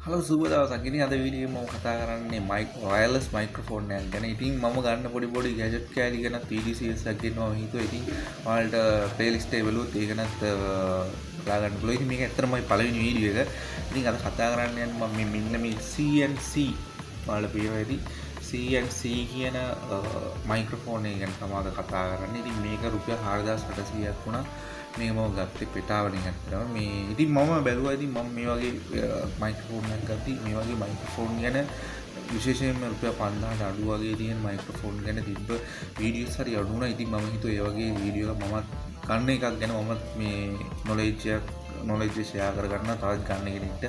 Hello සුබ දවසක්. ඉතින් අද වීඩියෝ එකේ මම කතා කරන්නේ වයර්ලස් මයික්‍රොෆෝන් එකක් ගැන. ඉතින් මම ගන්න පොඩි ගැජට් කෑලි ගැන 3D series එකක් ගෙන්නවා මම හිතුවා. ඉතින් ඔයාලට ප්ලේලිස්ට් එක බලුවොත් ඒක නැත් බලා ගන්න පුළුවන්. ඉතින් මේක ඇත්තටම මගේ පළවෙනි වීඩියෝ එක. ඉතින් අද කතා කරන්න යන්නේ මම මෙන්න මේ CNC ඔයාලට පේනවා ඇති. CNC කියන මයික්‍රොෆෝන් එක ගැන තමයි අද කතා කරන්නේ. ඉතින් මේක රුපියල් 4800ක් වුණා. මේ මම ගත්තේ පෙටාවලින් ඇත්තටම මේ ඉතින් මම බැලුවා ඉතින් මම මේ වගේ මයික්‍රොෆෝන් එකක් ගත්තී මේ වගේ මයික්‍රොෆෝන් ගැන විශේෂයෙන්ම රුපියල් 5000ට අඩු වගේ තියෙන මයික්‍රොෆෝන් ගැන තිබ්බ වීඩියෝස් හරි අඩු වුණා. ඉතින් මම හිතුවා ඒ වගේ වීඩියෝ එකක් මමත් ගන්න එකක් ගැන මමත් මේ නොලෙජ් ෂෙයා කරගන්න තවත් ගන්න කෙනෙක්ට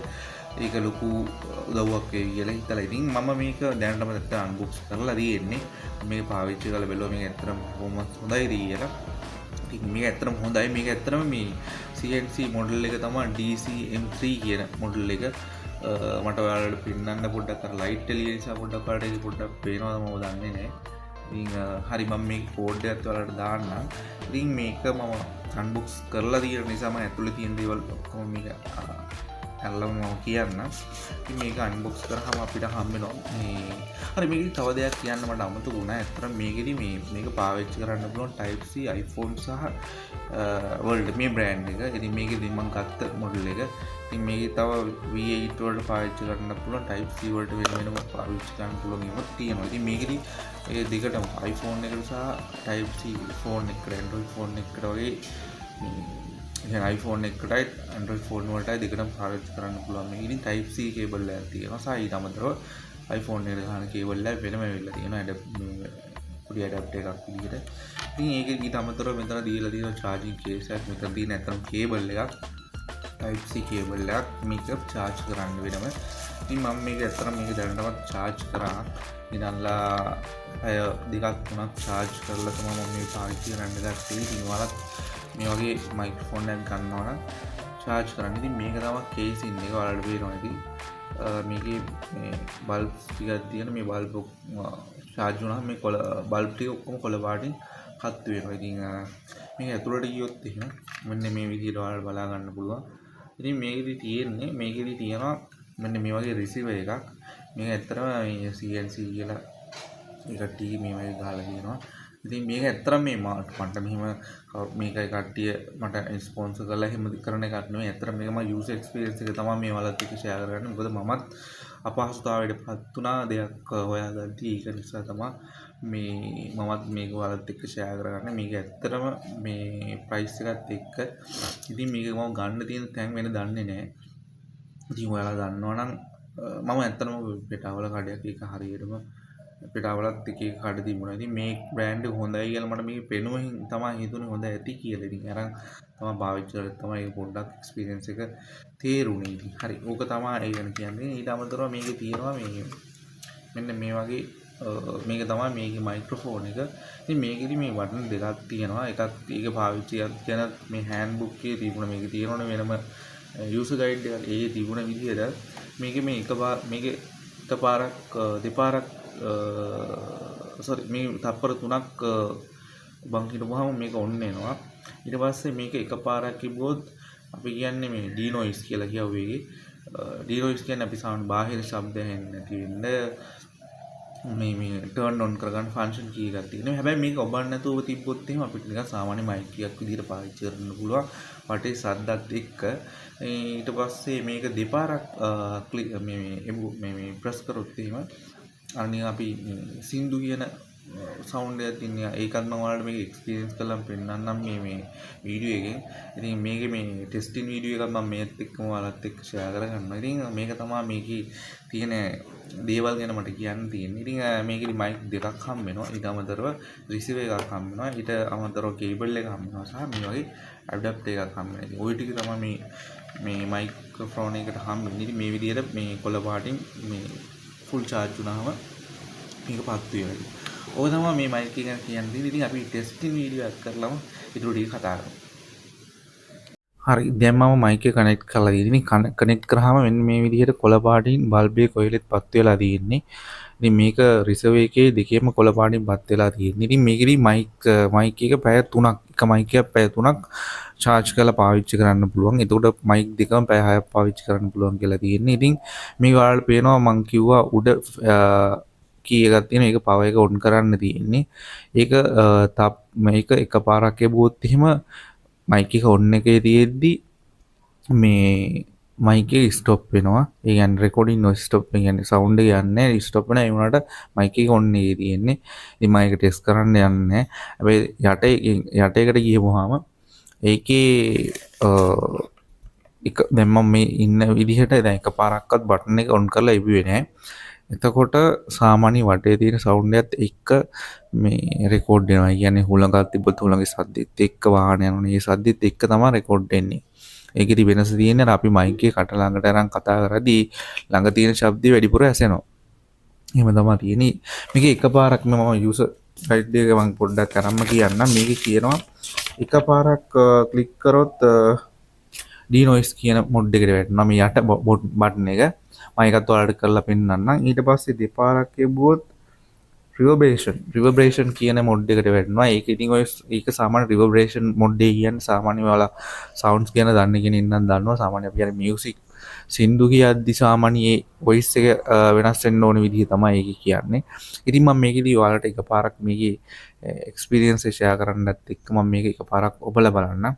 ඒක ලොකු උදව්වක් වෙයි කියලා හිතලා ඉතින් මම මේක දැනටම නැත්තම් අන්බොක්ස් කරලා තියෙන්නේ. මේක පාවිච්චි කරලා බැලුවා මේක ඇත්තටම කොහොමද හොඳයි කියලා. මේක ඇත්තටම හොඳයි. මේක ඇත්තටම මේ CNC මොඩල් එක තමයි DC-M3 කියන මොඩල් එක. මට ඔයාලට පෙන්නන්න පොඩ්ඩක් අර ලයිට් එළිය නිසා පොඩ්ඩක් ඔයාලට ඒක පොඩ්ඩක් පේනවද මම දන්නේ නැහැ. ඉතින් හරි මම මේක කෝඩ් එකත් ඔයාලට දාන්නම්. ඉතින් මේක මම අන්බොක්ස් කරලා තියෙන නිසා මම ඇතුලේ තියෙන දේවල් ඔක්කොම මේක අල්ලම මම කියන්න. ඉතින් මේක අන්බොක්ස් කරාම අපිට හම්බ වෙනවා මේ හරි මේකේ තව දෙයක් කියන්න මට අමතක වුණා. ඇත්තටම මේකෙදි මේක පාවිච්චි කරන්න පුළුවන් Type C iPhone සහ World මේ බ්‍රෑන්ඩ් එක. ඉතින් මේකෙදි මම ගත්ත මොඩල් එක. ඉතින් මේකේ තව V8 වලට පාවිච්චි කරන්න පුළුවන් Type C වලට වෙනම පාවිච්චි කරන්න පුළුවන් ඒවත් තියෙනවා. ඉතින් මේකෙදි ඒ දෙකටම iPhone එකට සහ Type C ෆෝන් එකට Android ෆෝන් එකට වගේ iPhone එකටයි Android ෆෝන් වලටයි දෙකටම පාවිච්චි කරන්න පුළුවන්. මේක ඉතින් Type C කේබල් එකක් තියෙනවා. සහ ඊට අමතරව iPhone එකට ගන්න කේබල් එක වෙනම වෙලා තියෙනවා. පොඩි ඇඩැප්ටර් එකක් විදිහට. ඉතින් ඒක ඊට අමතරව මෙතන දීලා තියෙනවා charging case එකක්. මෙතන තියෙන ඇත්තම කේබල් එකක්. Type C කේබල් එකක් මේක charge කරන්න වෙනම. ඉතින් මම මේක ඇත්තටම මේක දැනටමත් charge කරා. ඉතින්ලා අය දෙකක් තුනක් charge කරලා තමයි මම මේ පාවිච්චි කරන්න ගත්තේ. ඉතින් ඔයාලත් මේ වගේ මයික්‍රොෆෝන් එකක් ගන්නවා නම් charge කරන්න. ඉතින් මේක තමයි කේසින් එක ඔයාලට පේනවා. ඉතින් මේකේ මේ බල්බ් ටිකක් තියෙන මේ බල්බ් charge වුණාම මේ බල්බ් ටික ඔක්කොම කොළ පාටින් හත් වෙනවා. ඉතින් මේක ඇතුළට ගියොත් එහෙම මෙන්න මේ විදිහට ඔයාලට බලා ගන්න පුළුවන්. ඉතින් මේකෙදි තියෙනවා මෙන්න මේ වගේ රිසීවර් එකක්. මේක ඇත්තටම මේ CNC කියලා ඒ කට්ටිය මේ වගේ ගහලා තියෙනවා. ඉතින් මේක ඇත්තටම මේ මට මෙහෙම මේකයි කට්ටිය මට ස්පොන්සර් කරලා එහෙම කරන එකක් නෙමෙයි. ඇත්තටම මේක මම යූසර් එක්ස්පීරියන්ස් එක තමයි මේ වලත් එක්ක ෂෙයා කරගන්නේ. මොකද මමත් අපහසුතාවයට පත් වුණා දෙයක් හොයාගද්දී. ඒක නිසා තමයි මමත් මේක වලත් එක්ක ෂෙයා කරගන්නේ. මේක ඇත්තටම මේ ප්‍රයිස් එකත් එක්ක ඉතින් මේක මම ගන්න තියෙන තැන් වෙන දන්නේ නැහැ. ඉතින් ඔයාලා දන්නවා නම් මම ඇත්තටම පෙටාවල කඩයක් ඒක හරියටම පෙටාවලත් එක කඩ තිබුණා. ඉතින් මේ බ්‍රෑන්ඩ් එක හොඳයි කියලා මට මේක පෙනුමින් තමයි හිතුනේ හොඳ ඇති කියලා. ඉතින් අරන් තමයි පාවිච්චි කරලා තමයි ඒක පොඩ්ඩක් එක්ස්පීරියන්ස් එක තේරුණේ. ඉතින් හරි ඕක තමයි ඒ ගැන කියන්නේ. ඊට අමතරව මේකේ තියෙනවා මෙන්න මේ වගේ මේක තමයි මේකේ මයික්‍රොෆෝන් එක. ඉතින් මේකෙදි මේ බටන් දෙකක් තියෙනවා. එකක් ඒක පාවිච්චියක් ගැන මේ හෑන්ඩ් බුක් එකේ තිබුණා. මේක තියෙනවනේ වෙනම යූසර් ගයිඩ් එකක් ඒ තිබුණ විදිහට මේක එකපාරක් දෙපාරක් මේ තප්පර 3ක් බං හිටුවාම මේක ඔන්න වෙනවා. ඊට පස්සේ මේක එකපාරක් කිව්වොත් අපි කියන්නේ මේ ඩීනොයිස් කියලා කියුවේ. ඩීනොයිස් කියන්නේ අපි සාමාන්‍ය බාහිර ශබ්ද ඇහෙන්නේ නැති වෙන්න මේ ටර්න් ඔන් කරගන්න ෆන්ක්ෂන් කී එකක් තියෙනවා. හැබැයි මේක ඔබන්න නැතුව තිබ්බොත් එහෙම අපිට නිකන් සාමාන්‍ය මයික් එකක් විදිහට පාවිච්චි කරන්න පුළුවන්. වටේ සද්දත් එක්ක ඊට පස්සේ මේක දෙපාරක් මේ ප්‍රස් කරොත් එහෙම අනිත් අපි සින්දු කියන සවුන්ඩ් එකක් තියෙනවා. ඒකත් මම ඔයාලට මේක එක්ස්පීරියන්ස් කරලා පෙන්නන්නම් මේ වීඩියෝ එකෙන්. ඉතින් මේකේ මේ ටෙස්ටිං වීඩියෝ එකක් මම මේත් එක්කම ඔයාලත් එක්ක ෂෙයා කරගන්නවා. ඉතින් මේක තමයි මේකේ තියෙන දේවල් ගැන මට කියන්න තියෙන්නේ. ඉතින් මේකෙදි මයික් දෙකක් හම්බ වෙනවා. ඊට අමතරව රිසීවර් එකක් හම්බ වෙනවා. ඊට අමතරව කේබල් එක හම්බ වෙනවා. සහ මේ වගේ ඇඩැප්ටර් එකක් හම්බ වෙනවා. ඉතින් ওই ටික තමයි මේ මයික්‍රොෆෝන් එකට හම්බ වෙන්නේ. ඉතින් මේ විදිහට මේ කොළ පාටින් මේ ෆුල් charge වුණාම මේක පත් වෙනවා. ඔය තමයි මේ මයික් එක ගැන කියන්නේ. ඉතින් අපි ටෙස්ටිං වීඩියෝ එකක් කරලාම ඊට ටික කතා කරමු. හරි දැන් මම මයික් එක කනෙක්ට් කරලා තියෙන්නේ. කනෙක්ට් කරාම මෙන්න මේ විදිහට කොළ පාටින් බල්බ් එක කොහෙලෙත් පත් වෙලා තියෙන්නේ. ඉතින් මේක රිසර්වර් එකේ දෙකේම කොළ පාටින් පත් වෙලා තියෙන්නේ. ඉතින් මේකෙදි මයික් එක පැය 3ක් එක මයික් එකක් පැය 3ක් charge කරලා පාවිච්චි කරන්න පුළුවන්. එතකොට මයික් දෙකම පැය 6ක් පාවිච්චි කරන්න පුළුවන් කියලා තියෙන්නේ. ඉතින් මේ ඔයාලට පේනවා මං කිව්වා උඩ කී එකක් තියෙනවා. ඒක power එක on කරන්න තියෙන්නේ. ඒක මේක එකපාරක් එබුවොත් එහෙම මයික් එක on එකේ තියෙද්දි මේ මයික් එක ස්ටොප් වෙනවා. ඒ කියන්නේ රෙකෝඩින් නොයිස් ස්ටොප් කියන්නේ සවුන්ඩ් එක යන්නේ ස්ටොප් වෙනවා. ඒ වුණාට මයික් එක on එකේ තියෙන්නේ. ඉතින් මම ඒක ටෙස්ට් කරන්න යන්නේ නැහැ. හැබැයි යට එකට ගියපුවාම ඒකේ එක දැන් මම මේ ඉන්න විදිහට දැන් එකපාරක්වත් බටන් එක on කරලා ඉබුවේ නැහැ. එතකොට සාමාන්‍ය වටේ තියෙන සවුන්ඩ් එකත් එක්ක මේ රෙකෝඩ් වෙනවා. ඒ කියන්නේ හුළඟක් තිබ්බොත් හුළඟේ සද්දෙත් එක්ක වාහන යනවනේ. ඒ සද්දෙත් එක්ක තමයි රෙකෝඩ් වෙන්නේ. ඒකෙදි වෙනස තියෙන්නේ අපි මයික් එක කට ළඟට අරන් කතා කරද්දී ළඟ තියෙන ශබ්දය වැඩිපුර ඇසෙනවා. එහෙම තමයි තියෙන්නේ. මේක එකපාරක් මම යූසර් ගයිඩ් එක මම පොඩ්ඩක් අරන්ම කියන්නම්. මේකේ කියනවා එකපාරක් ක්ලික් කරොත් ඩීනොයිස් කියන මොඩ් එකට වැටෙනවා. මේ යට බටන් එක මම ඒකත් ඔයාලට කරලා පෙන්නන්නම්. ඊට පස්සේ දෙපාරක් එබුවොත් රිවර්බරේෂන් කියන මොඩ් එකට වැටෙනවා. ඒක ඉතින් ඔය ඒක සාමාන්‍ය රිවර්බරේෂන් මොඩ් එක කියන්නේ සාමාන්‍ය ඔයාලා සවුන්ඩ්ස් ගැන දන්න කෙනෙක් නම් දන්නවා. සාමාන්‍ය අපි කියන්නේ මියුසික් සින්දු කියද්දි සාමාන්‍ය ඒ වොයිස් එක වෙනස් වෙන්න ඕන විදිහ තමයි ඒක කියන්නේ. ඉතින් මම මේකෙදි ඔයාලට එකපාරක් මේකේ එක්ස්පීරියන්ස් එක ෂෙයා කරන්නත් එක්ක මම මේක එකපාරක් ඔබලා බලන්න.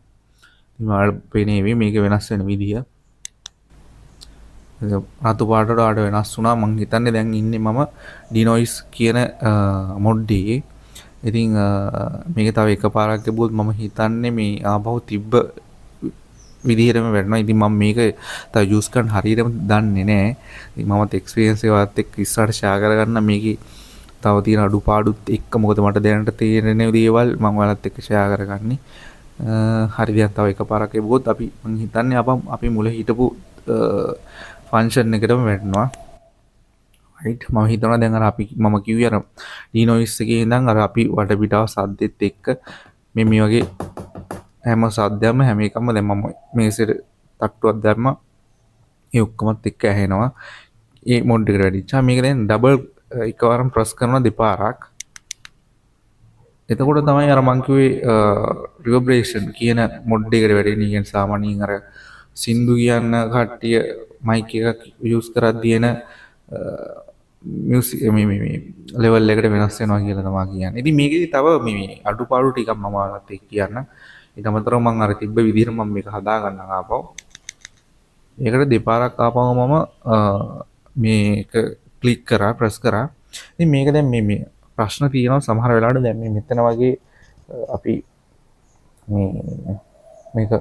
ඉතින් ඔයාලට පේන්නේ මේක වෙනස් වෙන විදිහ. රතු පාටට ආඩ වෙනස් වුණා. මං හිතන්නේ දැන් ඉන්නේ මම ඩිනොයිස් කියන මොඩ් එකේ. ඉතින් මේක තව එකපාරක් ගියොත් මම හිතන්නේ මේ ආපහු තිබ්බ විදිහටම වැඩනවා. ඉතින් මම මේක තව යූස් කරන්න හරියටම දන්නේ නැහැ. ඉතින් මමත් එක්ස්පීරියන්ස් එකවත් එක්ක ඉස්සරහට ෂෙයා කරගන්න මේකේ තව තියෙන අඩුපාඩුත් එක්ක මොකද මට දැනට තේරෙන දේවල් මම ඔයාලත් එක්ක ෂෙයා කරගන්නේ. හරි දැන් තව එකපාරක් ගියොත් අපි මං හිතන්නේ අපි මුල හිටපු ෆන්ක්ෂන් එකටම වැටෙනවා. රයිට් මම හිතනවා දැන් අර අපි මම කිව්වේ අර ඩීනොයිස් එකේ ඉඳන් අර අපි වටපිටාව සද්දෙත් එක්ක මේ වගේ හැම සද්දයක්ම හැම එකම දැන් මම මේසෙට තට්ටුවක් දැම්මා. ඒ ඔක්කොමත් එක්ක ඇහෙනවා. ඒ මොඩ් එකට වැඩිච්චා. මේක දැන් ඩබල් එකවරම ප්‍රස් කරනවා දෙපාරක්. එතකොට තමයි අර මං කිව්වේ රිවර්බරේෂන් කියන මොඩ් එකට වැඩෙන්නේ. කියන්නේ සාමාන්‍යයෙන් අර සින්දු කියන්න කට්ටිය මයික් එකක් යූස් කරද්දී එන මියුසික් මේ ලෙවල් එකට වෙනස් වෙනවා කියලා තමයි කියන්නේ. ඉතින් මේකෙදි තව මේ අඩුපාඩු ටිකක් මම ඔයාලට කියන්න. ඊට අමතරව මම අර තිබ්බ විදිහට මම මේක හදා ගන්නම් ආපහු. ඒකට දෙපාරක් ආපහු මම මේක ක්ලික් කරා ප්‍රස් කරා. ඉතින් මේක දැන් මේ ප්‍රශ්න තියෙනවා සමහර වෙලාවට දැන් මේ මෙතන වගේ අපි මේක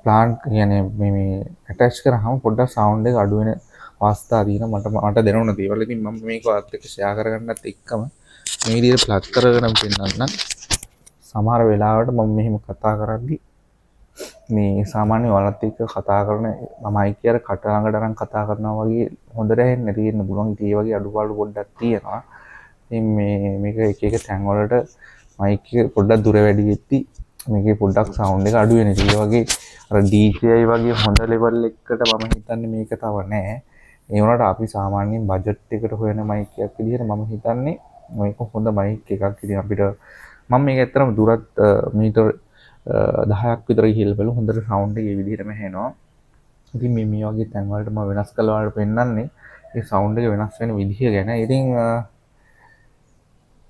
ප්ලාන්ට් කියන්නේ මේ ඇටච් කරාම පොඩ්ඩක් සවුන්ඩ් එක අඩු වෙන අවස්ථා තියෙනවා. මට දැනුණ දේවල්. ඉතින් මම මේක ඔයත් එක්ක ෂෙයා කරගන්නත් එක්කම මේ විදිහට ප්ලග් කරගෙන පෙන්නන්න. සමහර වෙලාවට මම මෙහෙම කතා කරද්දි මේ සාමාන්‍ය ඔයාලත් එක්ක කතා කරන මම අයිකියර කට ළඟට අරන් කතා කරනවා වගේ හොඳට ඇහෙන්න තියෙන්න පුළුවන්. ඉතින් ඒ වගේ අඩුපාඩු පොඩ්ඩක් තියෙනවා. ඉතින් මේක එක එක තැන් වලට මයික් එක පොඩ්ඩක් දුර වැඩි වෙද්දි මේකේ පොඩ්ඩක් සවුන්ඩ් එක අඩු වෙන. ඒ වගේ අර DJI වගේ හොඳ ලෙවල් එකකට මම හිතන්නේ මේක තව නැහැ. ඒ වුණාට අපි සාමාන්‍යයෙන් බජට් එකට හොයන මයික් එකක් විදිහට මම හිතන්නේ මේක හොඳ මයික් එකක්. ඉතින් අපිට මම මේක ඇත්තටම දුරත් මීටර් 10ක් විතර ගිහිල්ලා බලුවා. හොඳට සවුන්ඩ් එක ඒ විදිහටම එනවා. ඉතින් මේ වගේ තැන් වලට මම වෙනස් කළා වලට පෙන්නන්නේ මේ සවුන්ඩ් එක වෙනස් වෙන විදිහ ගැන. ඉතින්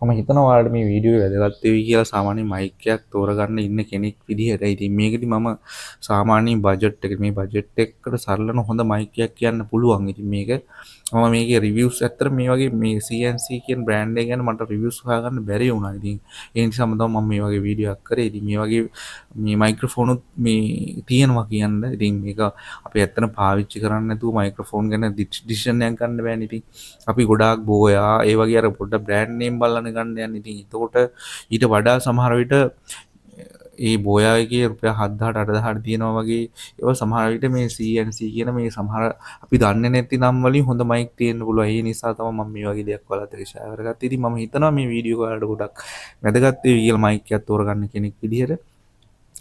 මම හිතනවා ඔයාලට මේ වීඩියෝ එක වැදගත් වෙයි කියලා. සාමාන්‍ය මයික් එකක් තෝරගන්න ඉන්න කෙනෙක් විදිහට. ඉතින් මේකෙදි මම සාමාන්‍යයෙන් බජට් එක මේ බජට් එකකට සරලන හොඳ මයික් එකක් කියන්න පුළුවන්. ඉතින් මේක මම මේකේ රිවිව්ස් ඇත්තට මේ වගේ මේ CNC කියන බ්‍රෑන්ඩ් එක ගැන මට රිවිව්ස් හොයාගන්න බැරි වුණා. ඉතින් ඒ නිසාම තමයි මම මේ වගේ වීඩියෝ එකක් කරේ. ඉතින් මේ වගේ මේ මයික්‍රොෆෝනුත් මේ තියෙනවා කියන්න. ඉතින් මේක අපි ඇත්තට පාවිච්චි කරන්නේ නැතුව මයික්‍රොෆෝන් ගැන ඩිසිෂන් එකක් ගන්න බෑනේ. ඉතින් අපි ගොඩාක් බෝයා ඒ වගේ අර පොඩ්ඩක් බ්‍රෑන්ඩ් නේම් බලන්න ගන්න යන්නේ. ඉතින් එතකොට ඊට වඩා සමහර විට ඒ බෝයා එකේ රුපියල් 7,000ට 8,000ට තියෙනවා වගේ ඒවා සමහර විට මේ CNC කියන මේ සමහර අපි දන්නේ නැති නම් වලින් හොඳ මයික් තියෙන්න පුළුවන්. ඒ නිසා තමයි මම මේ වගේ දෙයක් ඔයාලත් එක්ක ෂෙයා කරගත්තේ. ඉතින් මම හිතනවා මේ වීඩියෝ එක ඔයාලට ගොඩක් වැදගත් වෙයි කියලා මයික් එකක් තෝරගන්න කෙනෙක් විදිහට.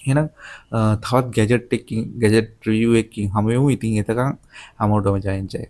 එහෙනම් තවත් ගැජට් රිවිව් එකකින් හමු වෙමු. ඉතින් එතකන් හැමෝටම ජයෙන් ජය.